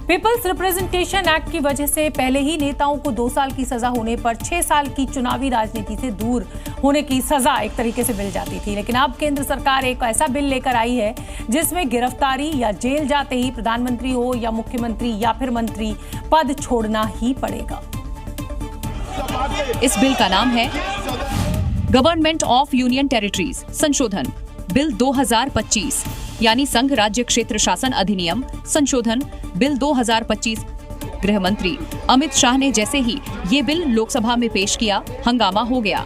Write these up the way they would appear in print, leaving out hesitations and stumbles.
Peoples representation act की वजह से पहले ही नेताओं को 2 साल की सजा होने पर 6 साल की चुनावी राजनीति से दूर होने की सजा एक तरीके से मिल जाती थी। लेकिन अब केंद्र सरकार एक ऐसा बिल लेकर आई है जिसमें गिरफ्तारी या जेल जाते ही प्रधानमंत्री हो या मुख्यमंत्री या फिर मंत्री पद छोड़ना ही पड़ेगा। इस बिल का नाम है गवर्नमेंट ऑफ यूनियन टेरिटरीज संशोधन बिल 2025 यानी संघ राज्य क्षेत्र शासन अधिनियम संशोधन बिल 2025। गृह मंत्री अमित शाह ने जैसे ही ये बिल लोकसभा में पेश किया, हंगामा हो गया,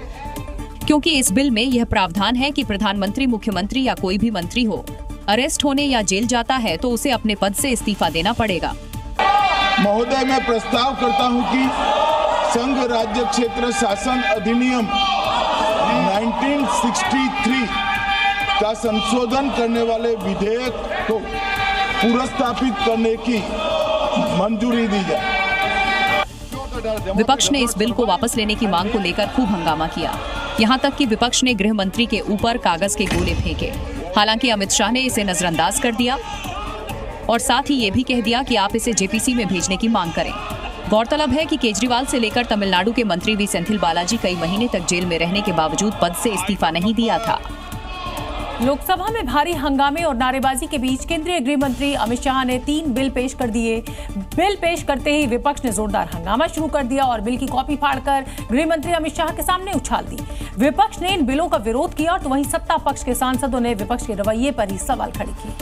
क्योंकि इस बिल में यह प्रावधान है कि प्रधानमंत्री, मुख्यमंत्री या कोई भी मंत्री हो, अरेस्ट होने या जेल जाता है तो उसे अपने पद से इस्तीफा देना पड़ेगा। महोदय, मैं प्रस्ताव करता हूं कि संघ राज्य क्षेत्र शासन अधिनियम 1963 का संशोधन करने वाले विधेयक को पुनर्स्थापित करने की मंजूरी दी जाए। विपक्ष ने इस बिल को वापस लेने की मांग को लेकर खूब हंगामा किया। यहां तक कि विपक्ष ने गृह मंत्री के ऊपर कागज के गोले फेंके। हालांकि अमित शाह ने इसे नजरअंदाज कर दिया और साथ ही ये भी कह दिया कि आप इसे जेपीसी में भेजने की मांग करें। गौरतलब है कि केजरीवाल से लेकर तमिलनाडु के मंत्री वी सेंथिल बालाजी कई महीने तक जेल में रहने के बावजूद पद से इस्तीफा नहीं दिया था। लोकसभा में भारी हंगामे और नारेबाजी के बीच केंद्रीय गृह मंत्री अमित शाह ने 3 बिल पेश कर दिए। बिल पेश करते ही विपक्ष ने जोरदार हंगामा शुरू कर दिया और बिल की कॉपी फाड़कर गृह मंत्री अमित शाह के सामने उछाल दी। विपक्ष ने इन बिलों का विरोध किया तो वहीं सत्ता पक्ष के सांसदों ने विपक्ष के रवैये पर ही सवाल खड़े किए।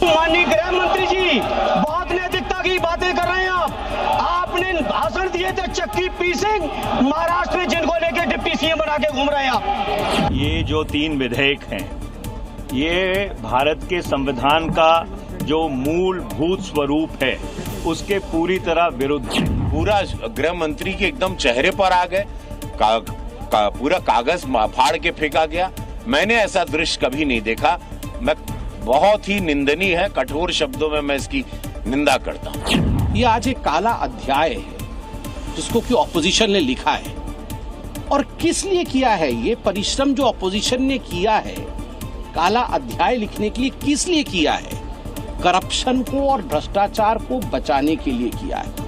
माननीय गृह मंत्री जी, बहुत नैतिकता की बातें कर रहे हैं आपने भाषण दिए थे चक्की पीसिंग, महाराष्ट्र में जिनको लेके डिप्टी सीएम बना के घूम रहे हैं आप। ये जो 3 विधेयक हैं, ये भारत के संविधान का जो मूलभूत स्वरूप है उसके पूरी तरह विरुद्ध है। पूरा गृह मंत्री के एकदम चेहरे पर आ गए, पूरा कागज फाड़ के फेंका गया। मैंने ऐसा दृश्य कभी नहीं देखा। मैं बहुत ही निंदनीय है, कठोर शब्दों में मैं इसकी निंदा करता हूँ। ये आज एक काला अध्याय है जिसको कि ऑपोजिशन ने लिखा है। और किस लिए किया है ये परिश्रम जो ऑपोजिशन ने किया है काला अध्याय लिखने के लिए, किस लिए किया है? करप्शन को और भ्रष्टाचार को बचाने के लिए किया है।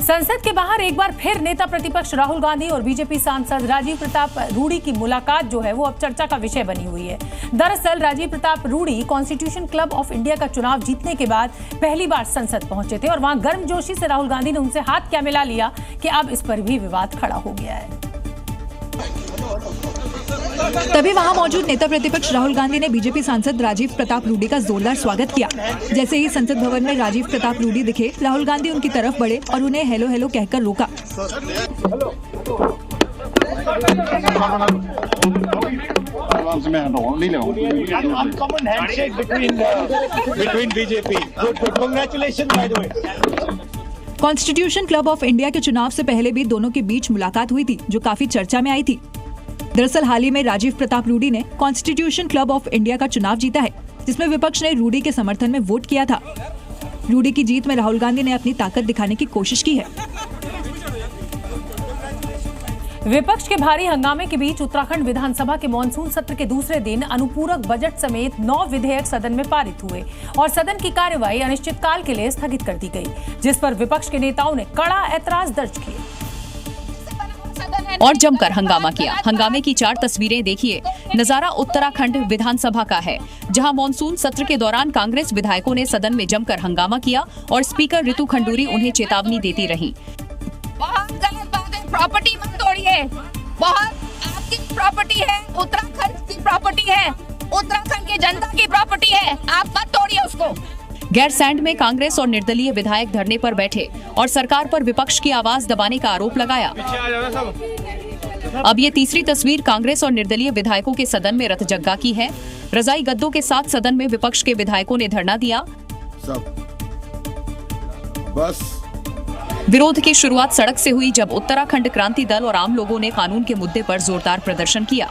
संसद के बाहर एक बार फिर नेता प्रतिपक्ष राहुल गांधी और बीजेपी सांसद राजीव प्रताप रूडी की मुलाकात जो है वो अब चर्चा का विषय बनी हुई है। दरअसल Rajiv Pratap Rudy Constitution Club of India का चुनाव जीतने के बाद पहली बार संसद पहुंचे थे और वहां गर्मजोशी से राहुल गांधी ने उनसे हाथ क्या मिला लिया कि अब इस पर भी विवाद खड़ा हो गया है। तभी वहां मौजूद नेता प्रतिपक्ष राहुल गांधी ने बीजेपी सांसद राजीव प्रताप रूडी का जोरदार स्वागत किया। जैसे ही संसद भवन में राजीव प्रताप रूडी दिखे, राहुल गांधी उनकी तरफ बढ़े और उन्हें हेलो हेलो कहकर रोका। कॉन्स्टिट्यूशन क्लब ऑफ इंडिया के चुनाव से पहले भी दोनों के बीच मुलाकात हुई थी जो काफी चर्चा में आई थी। दरअसल हाल ही में राजीव प्रताप रूडी ने कॉन्स्टिट्यूशन क्लब ऑफ इंडिया का चुनाव जीता है, जिसमें विपक्ष ने रूडी के समर्थन में वोट किया था। रूडी की जीत में राहुल गांधी ने अपनी ताकत दिखाने की कोशिश की है। विपक्ष के भारी हंगामे के बीच उत्तराखंड विधानसभा के मॉनसून सत्र के दूसरे दिन अनुपूरक बजट समेत 9 विधेयक सदन में पारित हुए और सदन की कार्यवाही अनिश्चितकाल के लिए स्थगित कर दी गई, जिस पर विपक्ष के नेताओं ने कड़ा ऐतराज दर्ज किए और जमकर हंगामा किया। हंगामे की 4 तस्वीरें देखिए। नजारा उत्तराखंड विधानसभा का है, जहां मॉनसून सत्र के दौरान कांग्रेस विधायकों ने सदन में जमकर हंगामा किया और स्पीकर ऋतु खंडूरी उन्हें चेतावनी देती रही। बहुत गलत बात है, प्रॉपर्टी मत तोड़िए। बहुत आपकी प्रॉपर्टी है, उत्तराखंड की प्रॉपर्टी है, उत्तराखंड की जनता की प्रॉपर्टी है, आप मत तोड़िए उसको। गैरसैंड में कांग्रेस और निर्दलीय विधायक धरने पर बैठे और सरकार पर विपक्ष की आवाज दबाने का आरोप लगाया। अब ये तीसरी तस्वीर कांग्रेस और निर्दलीय विधायकों के सदन में रतजग्गा की है। रजाई गद्दों के साथ सदन में विपक्ष के विधायकों ने धरना दिया। बस विरोध की शुरुआत सड़क से हुई, जब उत्तराखंड क्रांति दल और आम लोगों ने कानून के मुद्दे पर जोरदार प्रदर्शन किया।